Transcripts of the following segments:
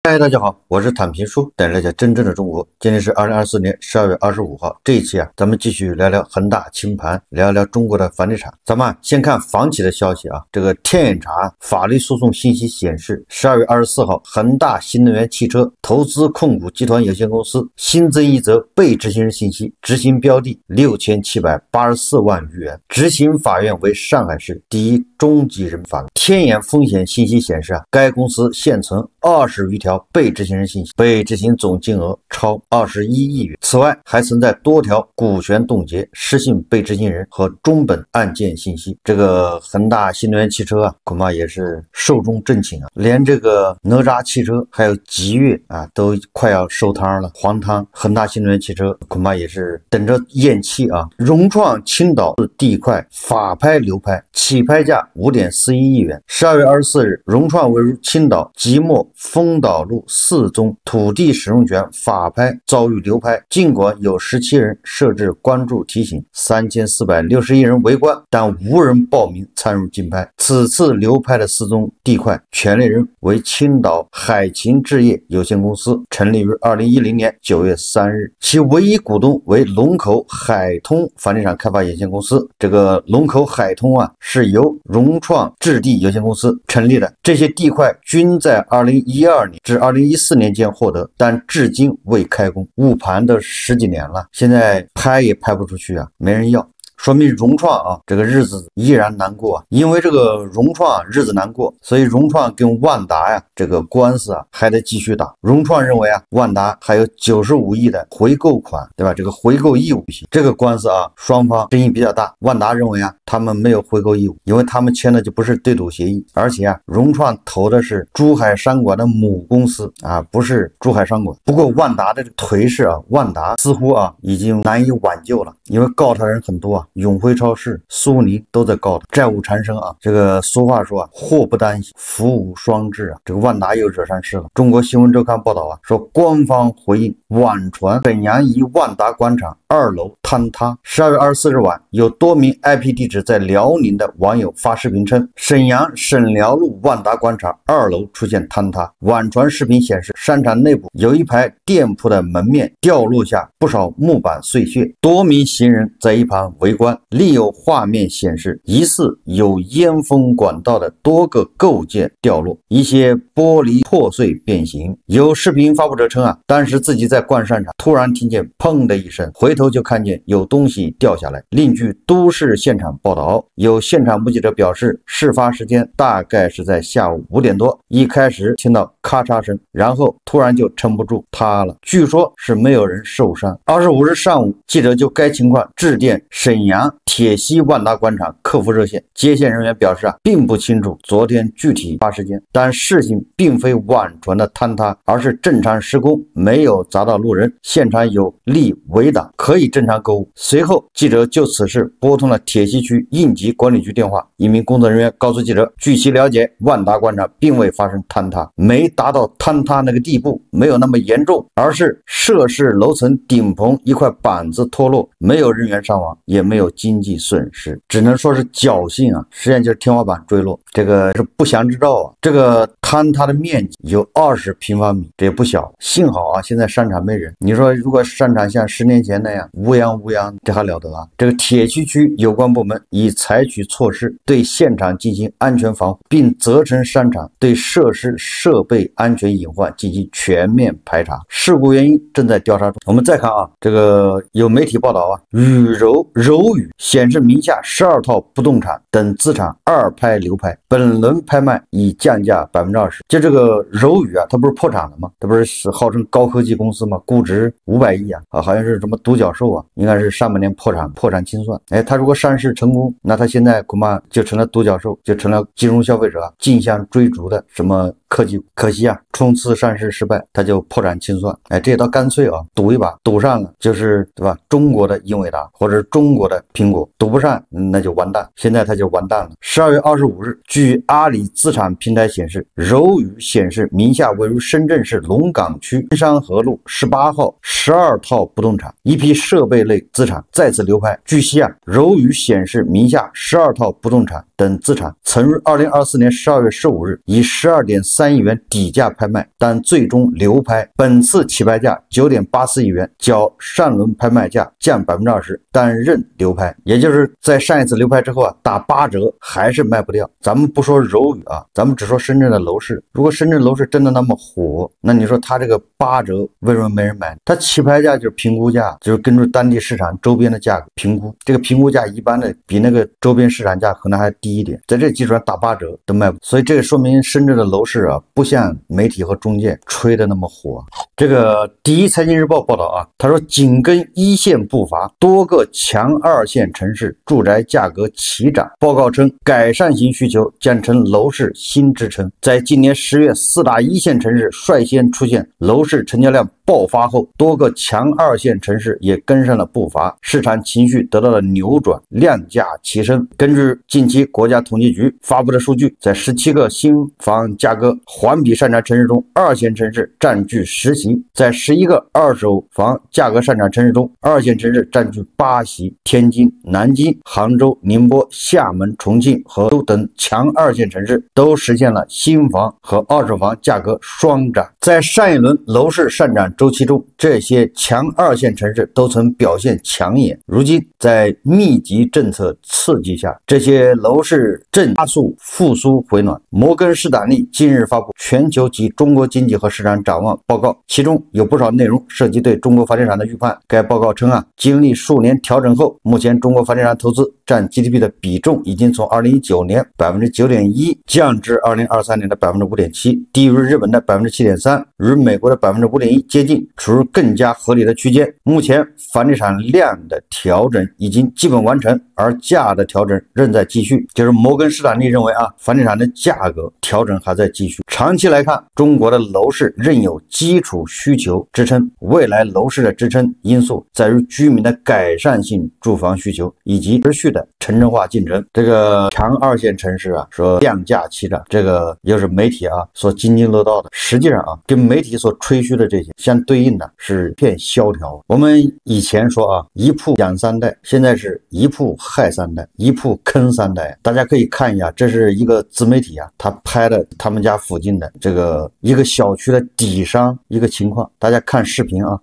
嗨，大家好，我是坦平叔，带大家真正的中国。今天是2024年12月25号，这一期咱们继续聊聊恒大清盘，聊聊中国的房地产。咱们先看房企的消息啊，这个天眼查法律诉讼信息显示，12月24号，恒大新能源汽车投资控股集团有限公司新增一则被执行人信息，执行标的6784万余元，执行法院为上海市第一中级人民法院。天眼风险信息显示该公司现存20余条被执行人信息，被执行总金额超21亿元。此外，还存在多条股权冻结、失信被执行人和中本案件信息。这个恒大新能源汽车恐怕也是寿终正寝连这个哪吒汽车还有吉悦都快要收摊了，黄汤。恒大新能源汽车恐怕也是等着咽气融创青岛地块法拍流拍，起拍价5.41亿元。12月24日，融创位于青岛即墨丰岛路4宗土地使用权法拍遭遇流拍，尽管有17人设置关注提醒，3461人围观，但无人报名参与竞拍。此次流拍的4宗地块权利人为青岛海勤置业有限公司，成立于2010年9月3日，其唯一股东为龙口海通房地产开发有限公司。这个龙口海通是由融创置地有限公司成立的，这些地块均在2012年至2014年间获得，但至今未开工，误盘的10几年了，现在拍也拍不出去没人要。说明融创这个日子依然难过因为这个融创日子难过，所以融创跟万达这个官司还得继续打。融创认为万达还有95亿的回购款，对吧？这个回购义务不行。这个官司双方争议比较大。万达认为他们没有回购义务，因为他们签的就不是对赌协议，而且融创投的是珠海商管的母公司不是珠海商管。不过万达的这个颓势万达似乎已经难以挽救了，因为告他人很多永辉超市、苏宁都在告他，债务缠身这个俗话说祸不单行，福无双至这个万达又惹上事了。中国新闻周刊报道说，官方回应网传沈阳一万达广场2楼坍塌。12月24日晚，有多名 IP 地址在辽宁的网友发视频称，沈阳沈辽路万达广场2楼出现坍塌。网传视频显示，商场内部有一排店铺的门面掉落下不少木板碎屑，多名行人在一旁围观。另有画面显示，疑似有烟风管道的多个构件掉落，一些玻璃破碎变形。有视频发布者称当时自己在逛商场，突然听见砰的一声，回头就看见有东西掉下来。另据都市现场报道，有现场目击者表示，事发时间大概是在下午5点多，一开始听到咔嚓声，然后突然就撑不住塌了，据说是没有人受伤。25日上午，记者就该情况致电沈阳铁西万达广场客服热线，接线人员表示并不清楚昨天具体发时间，但事情并非网传的坍塌，而是正常施工，没有砸到路人，现场有立围挡，可以正常购物。随后记者就此事拨通了铁西区应急管理局电话，一名工作人员告诉记者，据其了解，万达广场并未发生坍塌，没达到坍塌那个地步，没有那么严重，而是涉事楼层顶棚一块板子脱落，没有人员伤亡，也没有经济损失，只能说是侥幸实际上就是天花板坠落，这个是不祥之兆这个坍塌的面积有20平方米，这也不小。幸好现在商场没人。你说如果商场像10年前那样乌泱乌泱，这还了得这个铁西区有关部门已采取措施对现场进行安全防护，并责成商场对设施设备安全隐患进行全面排查，事故原因正在调查中。我们再看这个有媒体报道柔宇显示名下12套不动产等资产2拍流拍，本轮拍卖已降价20%。就这个柔宇它不是破产了吗？它不是号称高科技公司吗？估值500亿好像是什么独角兽应该是上半年破产清算。它如果上市成功，那它现在恐怕就成了独角兽，就成了金融消费者竞相追逐的什么科技。可惜冲刺上市失败，它就破产清算。这倒干脆赌一把，赌上了就是对吧？中国的英伟达或者中国的苹果，赌不上那就完蛋。现在它就完蛋了。12月25日，据阿里资产平台显示，柔宇显示名下位于深圳市龙岗区山河路18号12套不动产，一批设备类资产再次流拍。据悉柔宇显示名下12套不动产等资产曾于2024年12月15日以12.3亿元抵底价拍卖，但最终流拍。本次起拍价9.84亿元，较上轮拍卖价降20%，但仍流拍。也就是在上一次流拍之后啊，打8折还是卖不掉。咱们不说柔宇啊，咱们只说深圳的楼市。如果深圳楼市真的那么火，那你说它这个8折为什么没人买？它起拍价就是评估价，就是根据当地市场周边的价格评估，这个评估价一般的比那个周边市场价可能还低一点，在这基础上打8折都卖不。所以这个说明深圳的楼市啊，不像媒体和中介吹的那么火。这个第一财经日报报道啊，他说紧跟一线步伐，多个强2线城市住宅价格齐涨。报告称，改善型需求将成楼市新支撑。在今年10月，4大1线城市率先出现楼市成交量爆发后，多个强2线城市也跟上了步伐，市场情绪得到了扭转，量价齐升。根据近期国家统计局发布的数据，在17个新房价格环比上涨城市中，2线城市占据10席；在11个二手房价格上涨城市中，2线城市占据8席。天津、南京、杭州、宁波、厦门、重庆、和州等强2线城市都实现了新房和二手房价格双涨。在上一轮楼市上涨周期中，这些强2线城市都曾表现抢眼。如今在密集政策刺激下，这些楼市正加速复苏回暖。摩根士丹利近日发布全球及中国经济和市场展望报告，其中有不少内容涉及对中国房地产的预判。该报告称啊，经历数年调整后，目前中国房地产投资占 GDP 的比重已经从2019年 9.1% 降至2023年的 5.7%， 低于日本的 7.3%， 与美国的 5.1% 接近，处于更加合理的区间。目前房地产量的调整已经基本完成，而价的调整仍在继续。就是摩根士丹利认为啊，房地产的价格调整还在继续。长期来看，中国的楼市仍有基础需求支撑，未来楼市的支撑因素在于居民的改善性住房需求以及持续的城镇化进程。这个强2线城市啊，说量价齐涨，这个又是媒体啊所津津乐道的。实际上啊，跟媒体所吹嘘的这些相对应的是一片萧条。我们以前说啊，一铺养3代，现在是一铺害3代，一铺坑3代。大家可以看一下，这是一个自媒体啊，他拍的他们家附近的这个一个小区的底商一个情况，大家看视频啊。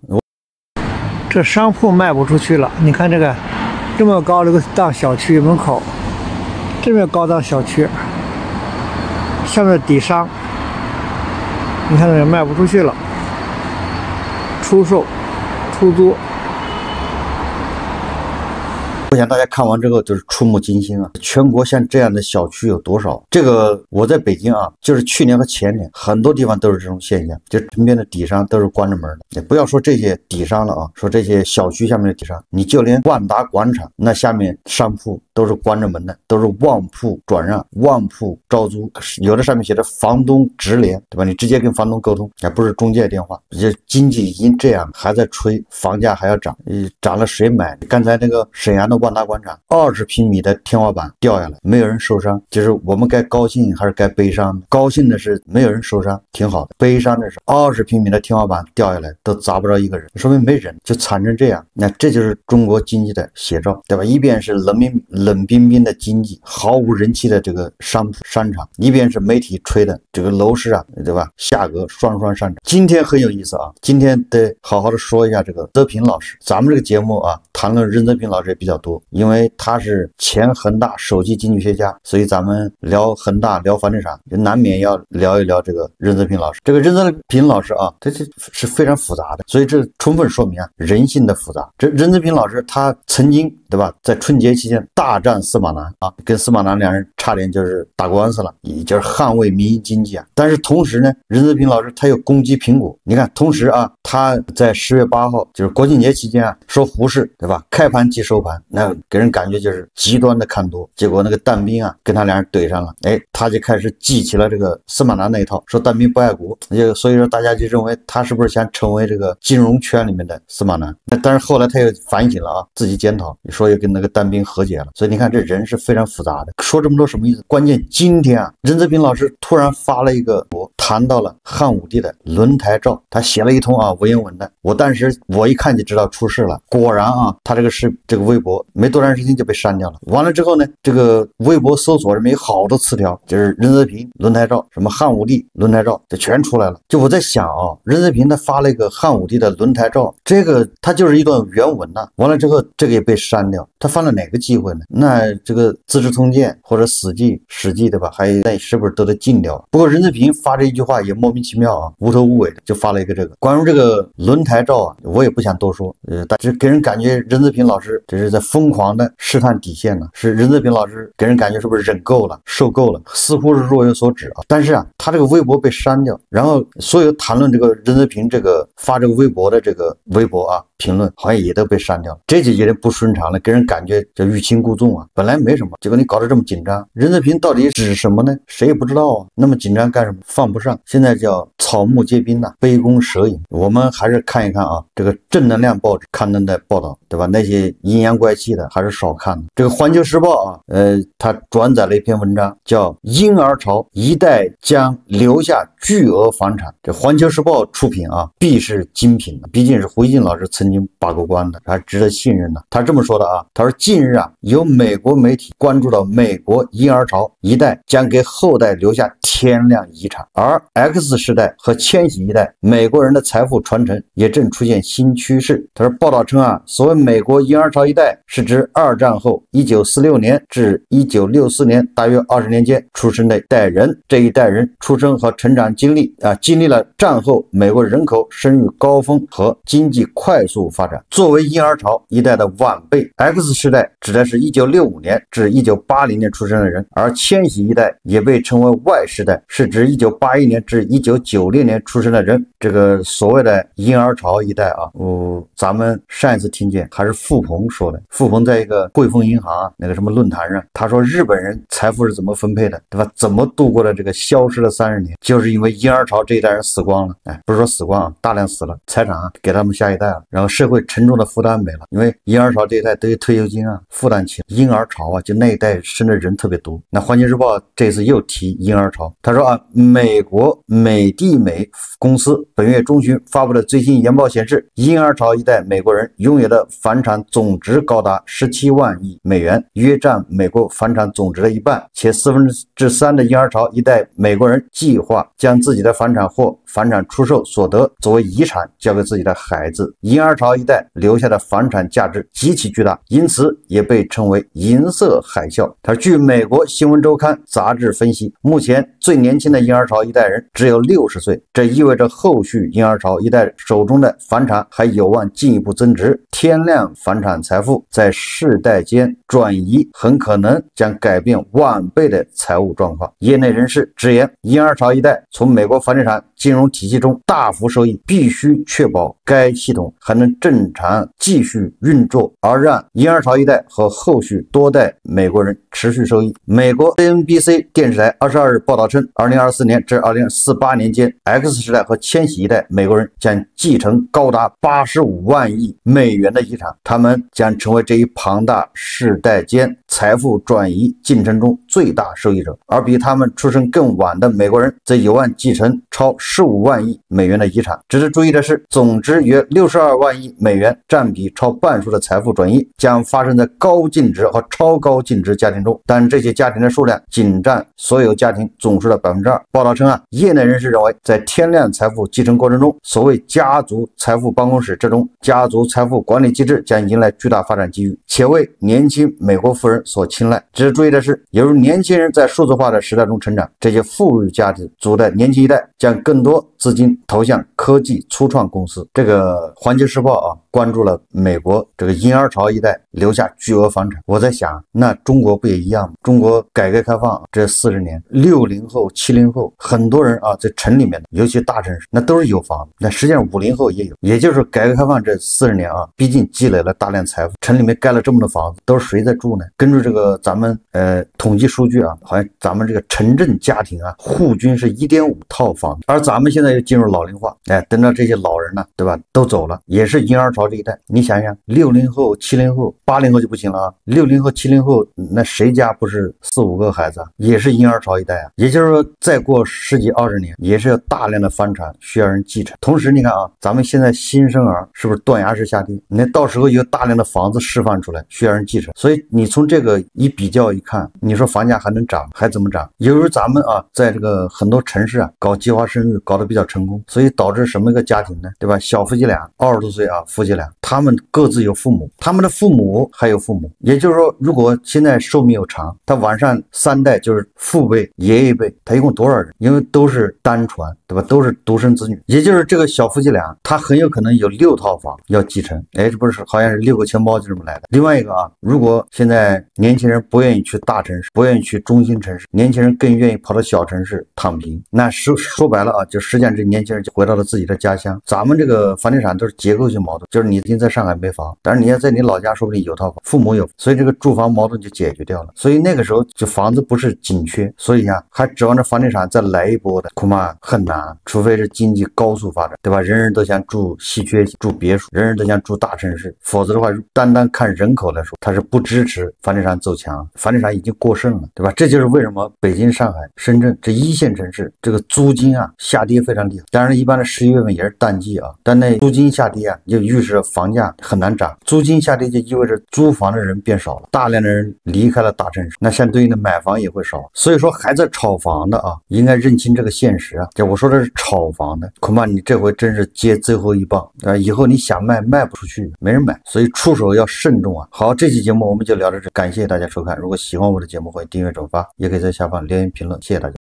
这商铺卖不出去了，你看这个这么高的一个档小区门口，这么高档小区，下面底商，你看这卖不出去了，出售、出租。我想大家看完之后就是触目惊心啊！全国像这样的小区有多少？这个我在北京啊，就是去年和前年，很多地方都是这种现象，就身边的底商都是关着门的。也不要说这些底商了啊，说这些小区下面的底商，你就连万达广场那下面商铺都是关着门的，都是旺铺转让、旺铺招租，有的上面写着房东直联，对吧？你直接跟房东沟通，也不是中介电话。这经济已经这样，还在吹房价还要涨，涨了谁买？刚才那个沈阳的万达广场20平米的天花板掉下来，没有人受伤，就是我们该高兴还是该悲伤？高兴的是没有人受伤，挺好的；悲伤的是20平米的天花板掉下来都砸不着一个人，说明没人，就惨成这样。那这就是中国经济的写照，对吧？一边是冷冰冰的经济，毫无人气的这个商场，一边是媒体吹的这个楼市啊，对吧？价格双上涨。今天很有意思啊，今天得好好的说一下这个泽平老师。咱们这个节目啊，谈论任泽平老师也比较多，因为他是前恒大首席经济学家，所以咱们聊恒大聊房地产难免要聊一聊这个任泽平老师。这个任泽平老师啊，这是非常复杂的，所以这充分说明啊人性的复杂。这任泽平老师他曾经对吧，在春节期间大战司马南啊，跟司马南两人差点就是打官司了，也就是捍卫民营经济啊。但是同时呢，任泽平老师他又攻击苹果。你看，同时啊，他在10月8号就是国庆节期间啊，说胡适对吧，开盘即收盘，那给人感觉就是极端的看多。结果那个但斌啊，跟他俩人怼上了，他就开始记起了这个司马南那一套，说但斌不爱国，所以说大家就认为他是不是想成为这个金融圈里面的司马南？但是后来他又反省了啊，自己检讨，说又跟那个但斌和解了。所以你看这人是非常复杂的。说这么多什么意思？关键今天啊，任泽平老师突然发了一个我谈到了汉武帝的轮台诏，他写了一通啊文言文的。我当时我一看就知道出事了。果然啊，他这个微博没多长时间就被删掉了。完了之后呢，这个微博搜索里面有好多词条，就是任泽平轮胎照，什么汉武帝轮胎照，这全出来了。就我在想啊，任泽平他发了一个汉武帝的轮胎照，这个他就是一段原文呐。完了之后，这个也被删掉，他犯了哪个忌讳呢？那这个《资治通鉴》或者《史记》对吧？还有那是不是都得禁掉？不过任泽平发这一句话也莫名其妙啊，无头无尾的就发了一个这个。关于这个轮胎照啊，我也不想多说，但是给人感觉任泽平老师这是在疯狂的试探底线呢。是任泽平老师给人感觉是不是忍够了、受够了，似乎是若有所指啊。但是啊，他这个微博被删掉，然后所有谈论这个任泽平这个发这个微博的这个微博啊评论，好像也都被删掉了，这就有点不顺畅了，给人感觉这欲擒故纵啊。本来没什么，结果你搞得这么紧张，任泽平到底指什么呢？谁也不知道啊，那么紧张干什么？放不上，现在叫草木皆兵呐，杯弓蛇影。我们还是看一看啊，这个正能量报纸刊登的报道，对吧？那些阴阳怪气的还是少看的。这个环球时报啊，他转载了一篇文章，叫婴儿潮一代将留下巨额房产。这环球时报出品啊，必是精品的，毕竟是胡锡进老师曾经把过关的，还值得信任的。他这么说的啊，他说近日啊，有美国媒体关注到美国婴儿潮一代将给后代留下天量遗产，而 X 世代和千禧一代美国人的财富传承也正出现新趋势。他说，报道称啊，所谓美国婴儿潮一代是指二战后1946年至1964年大约20年间出生的一代人，这一代人出生和成长经历了战后美国人口生育高峰和经济快速发展。作为婴儿潮一代的晚辈， X 世代指的是1965年至1980年出生的人，而千禧一代也被称为 Y 世代，是指1981年至1996年出生的人。这个所谓的婴儿潮一代啊，咱们上一次听见还是傅鹏说的，傅鹏在一个汇丰银行那个什么论坛上，他说日本人财富是怎么分配的，对吧？怎么度过了这个消失的30年，就是因为婴儿潮这一代人死光了，不是说死光啊，大量死了，财产给他们下一代了，然后社会沉重的负担没了，因为婴儿潮这一代都有退休金啊，负担起婴儿潮啊，就那一代生的人特别多。那环球日报这次又提婴儿潮，他说啊，美国美的美公司本月中旬发布的最新研报显示，婴儿潮一代美国人拥有的房产总值高达17万亿美元，约占美国房产总值的一半，且3%的婴儿潮一代美国人计划将自己的房产或房产出售所得作为遗产交给自己的孩子。婴儿潮一代留下的房产价值极其巨大，因此也被称为银色海啸。他据美国新闻周刊杂志分析，目前最年轻的婴儿潮一代人只有60岁，这意味着后续婴儿潮一代手中的房产还有望进一步增值，天量房产财富在世代间转移很可能将改变晚辈的财务状况。业内人士直言，婴儿潮一代从美国房地产金融体系中大幅受益，必须确保该系统还能正常继续运作，而让婴儿潮一代和后续多代美国人持续受益。美国 CNBC 电视台22日报道称，2024年至2048年间， X 世代和千禧一代美国人将继承高达85万亿美元的遗产，他们将成为这一庞大世代间财富转移进程中最大受益者，而比他们出生更晚的美国人则有望继承超15万亿美元的遗产。值得注意的是，总值约62万亿美元，占比超半数的财富转移将发生在高净值和超高净值家庭中，但这些家庭的数量仅占所有家庭总数的 2%。 报道称啊，业内人士认为，在天量财富继承过程中，所谓家族财富办公室这种家族财富管理机制将迎来巨大发展机遇，且为年轻美国富人所青睐。值得注意的是，由于年轻人在数字化的时代中成长，这些富裕家族的年轻一代将更多资金投向科技初创公司。这个环球时报啊，关注了美国这个婴儿潮一代留下巨额房产。我在想，那中国不也一样吗？中国改革开放这40年，60后、70后，很多人啊，在城里面，尤其大城市，那都是有房子。那实际上50后也有，也就是改革开放这40年啊，毕竟积累了大量财富，城里面盖了这么多房子，都是谁在住呢？根据这个咱们统计数据啊，好像咱们这个城镇家庭啊，户均是1.5套房子，而咱们现在又进入老龄化，等到这些老人呢，对吧，都走了，也是婴儿潮潮这一代，你想想，60后、70后、80后就不行了啊，60后、70后，那谁家不是4、5个孩子啊？也是婴儿潮一代啊。也就是说，再过10几20年，也是要大量的房产需要人继承。同时，你看啊，咱们现在新生儿是不是断崖式下跌？那到时候有大量的房子释放出来，需要人继承。所以你从这个一比较一看，你说房价还能涨，还怎么涨？有时候咱们啊，在这个很多城市啊，搞计划生育搞得比较成功，所以导致什么一个家庭呢？对吧？小夫妻俩20多岁啊，夫妻俩他们各自有父母，他们的父母还有父母，也就是说，如果现在寿命又长，他往上3代就是父辈、爷爷辈，他一共多少人？因为都是单传，对吧？都是独生子女，也就是这个小夫妻俩，他很有可能有6套房要继承。哎，这不是好像是6个钱包就这么来的。另外一个啊，如果现在年轻人不愿意去大城市，不愿意去中心城市，年轻人更愿意跑到小城市躺平，那说白了啊，就实际上这年轻人就回到了自己的家乡。咱们这个房地产都是结构性矛盾，就是你已经在上海没房，但是你要在你老家说不定有套房，父母有，所以这个住房矛盾就解决掉了。所以那个时候就房子不是紧缺，所以啊，还指望着房地产再来一波的，恐怕很难，除非是经济高速发展，对吧？人人都想住稀缺住别墅，人人都想住大城市，否则的话，单单看人口来说，它是不支持房地产走强，房地产已经过剩了，对吧？这就是为什么北京、上海、深圳这一线城市这个租金啊下跌非常厉害。当然，一般的11月份也是淡季啊，但那租金下跌啊，就预示着房价很难涨。租金下跌就意味着租房的人变少了，大量的人离开了大城市，那相对应的买房也会少。所以说，还在炒房的啊，应该认清这个现实啊。就我说的是炒房的，恐怕你这回真是接最后一棒啊！以后你想卖不出去，没人买，所以出手要慎重啊。好，这期节目我们就聊到这，感谢大家收看。如果喜欢我的节目，欢迎订阅转发，也可以在下方留言评论，谢谢大家。